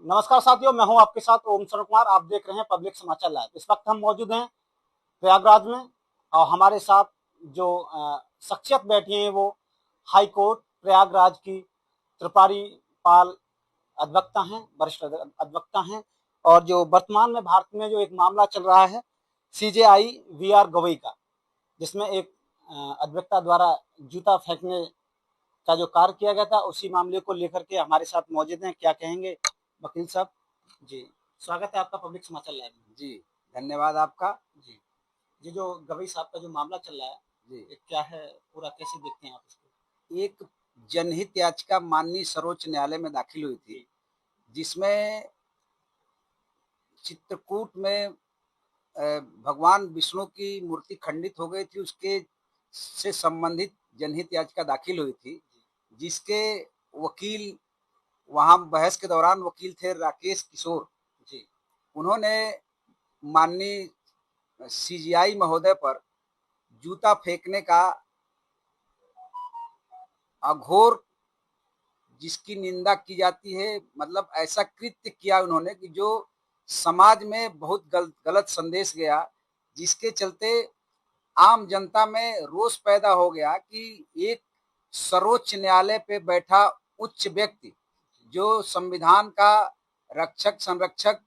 नमस्कार साथियों, मैं हूं आपके साथ ओम शरण कुमार। आप देख रहे हैं पब्लिक समाचार लाइव। इस वक्त हम मौजूद हैं प्रयागराज में और हमारे साथ जो शख्सियत बैठी हैं वो हाई कोर्ट प्रयागराज की त्रिपाठी पाल अधिवक्ता हैं, वरिष्ठ अधिवक्ता हैं। और जो वर्तमान में भारत में जो एक मामला चल रहा है सीजेआई वीआर गवई का, जिसमें एक अधिवक्ता द्वारा जूता फेंकने का जो कार्य किया गया था, उसी मामले को लेकर के हमारे साथ मौजूद हैं। क्या कहेंगे वकील साहब? जी, स्वागत है आपका पब्लिक समाचार लाइव में। जी, धन्यवाद आपका। जी, ये जो गवई साहब का जो मामला चल रहा है, जी, ये क्या है, पूरा कैसे देखते हैं आप इसको? एक जनहित याचिका माननीय सर्वोच्च न्यायालय में दाखिल हुई थी, जिसमें चित्रकूट में भगवान विष्णु की मूर्ति खंडित हो गई थी, उसके से संबंधित जनहित याचिका दाखिल हुई थी, जिसके वकील वहां बहस के दौरान वकील थे राकेश किशोर जी। उन्होंने माननीय सीजीआई महोदय पर जूता फेंकने का अघोर, जिसकी निंदा की जाती है, मतलब ऐसा कृत्य किया उन्होंने कि जो समाज में बहुत गलत संदेश गया, जिसके चलते आम जनता में रोष पैदा हो गया कि एक सर्वोच्च न्यायालय पे बैठा उच्च व्यक्ति, जो संविधान का रक्षक संरक्षक,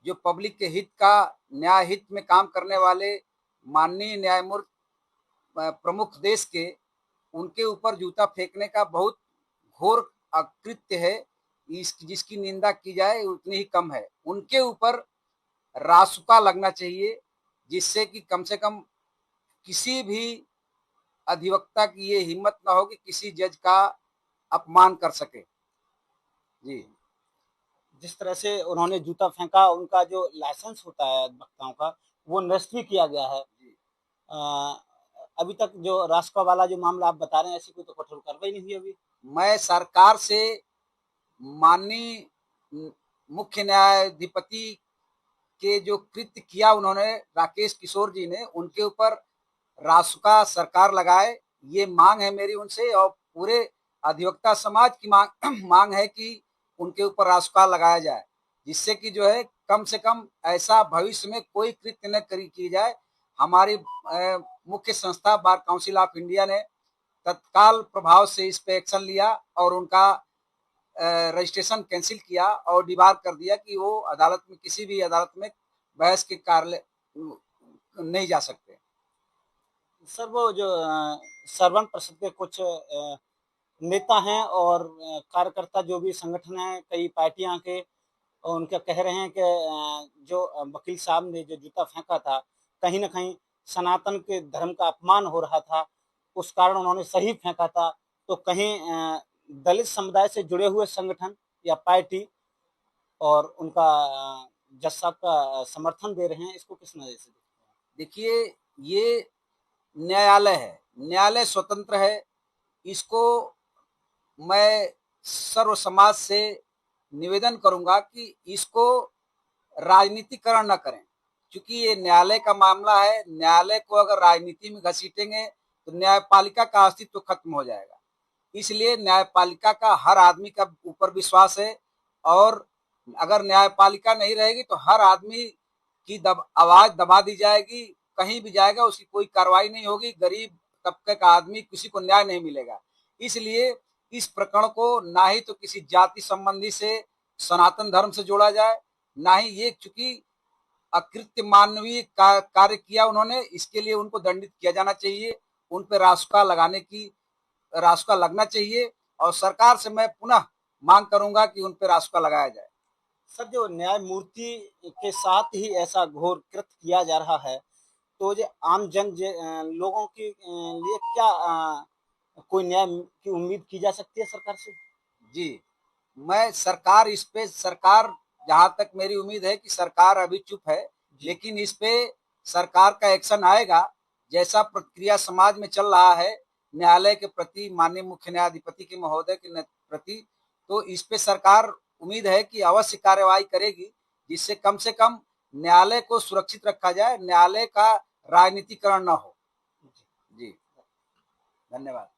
जो पब्लिक के हित का, न्याय हित में काम करने वाले माननीय न्यायमूर्ति प्रमुख देश के, उनके ऊपर जूता फेंकने का बहुत घोर अकृत्य है। इस जिसकी निंदा की जाए उतनी ही कम है। उनके ऊपर रासुका लगना चाहिए, जिससे कि कम से कम किसी भी अधिवक्ता की ये हिम्मत ना हो कि किसी जज का अपमान कर सके। जी, जिस तरह से उन्होंने जूता फेंका, उनका जो लाइसेंस होता है अधिवक्ताओं का, वो नष्ट भी किया गया है। अ, अभी तक जो रासुका वाला जो मामला आप बता रहे हैं, ऐसी कोई तो कठोर कार्रवाई नहीं हुई अभी। मैं सरकार से माननीय मुख्य न्यायाधिपति के जो कृत्य किया उन्होंने राकेश किशोर जी ने, उनके ऊपर रासुका सरकार लगाए, ये मांग है मेरी उनसे। और पूरे अधिवक्ता समाज की मांग है कि उनके ऊपर रासुका लगाया जाए, जिससे कि जो है कम से कम ऐसा भविष्य में कोई कृत्य न की जाए। हमारी मुख्य संस्था बार काउंसिल ऑफ इंडिया ने तत्काल प्रभाव से इस पे एक्शन लिया और उनका रजिस्ट्रेशन कैंसिल किया और डिबार कर दिया कि वो अदालत में, किसी भी अदालत में बहस के कार्य नहीं जा सकते। सर, वो जो श्रवण परिषद के कुछ नेता हैं और कार्यकर्ता, जो भी संगठन है, कई पार्टियां के, और उनका कह रहे हैं कि जो वकील साहब ने जो जूता फेंका था, कहीं ना कहीं सनातन के धर्म का अपमान हो रहा था, उस कारण उन्होंने सही फेंका था। तो कहीं दलित समुदाय से जुड़े हुए संगठन या पार्टी और उनका जज साहब का समर्थन दे रहे हैं, इसको किस नजर से देखते हैं? देखिए, ये न्यायालय है, न्यायालय स्वतंत्र है। इसको मैं सर्व समाज से निवेदन करूंगा कि इसको राजनीतिकरण न करें, क्योंकि ये न्यायालय का मामला है। न्यायालय को अगर राजनीति में घसीटेंगे तो न्यायपालिका का अस्तित्व खत्म हो जाएगा। इसलिए न्यायपालिका का हर आदमी का ऊपर विश्वास है, और अगर न्यायपालिका नहीं रहेगी तो हर आदमी की आवाज दबा दी जाएगी, कहीं भी जाएगा उसकी कोई कार्रवाई नहीं होगी, गरीब तबके का आदमी, किसी को न्याय नहीं मिलेगा। इसलिए इस प्रकरण को ना ही तो किसी जाति संबंधी से, सनातन धर्म से जोड़ा जाए, ना ही ये, चूंकि अकृत्य मानवीय कार्य किया उन्होंने, इसके लिए उनको दंडित किया जाना चाहिए। उन पर रासुका लगना चाहिए, और सरकार से मैं पुनः मांग करूंगा कि उन पर रासुका लगाया जाए। सर, जो न्यायमूर्ति के साथ ही ऐसा घोर कृत्य किया जा रहा है, तो जो आम लोगों के लिए क्या कोई न्याय की उम्मीद की जा सकती है सरकार से? जी, मैं सरकार, इस पे सरकार, जहां तक मेरी उम्मीद है कि सरकार अभी चुप है, लेकिन इस पे सरकार का एक्शन आएगा। जैसा प्रक्रिया समाज में चल रहा है न्यायालय के प्रति, माननीय मुख्य न्यायाधिपति के महोदय के प्रति, तो इस पे सरकार उम्मीद है कि अवश्य कार्यवाही करेगी, जिससे कम से कम न्यायालय को सुरक्षित रखा जाए, न्यायालय का राजनीतिकरण न हो। जी, धन्यवाद।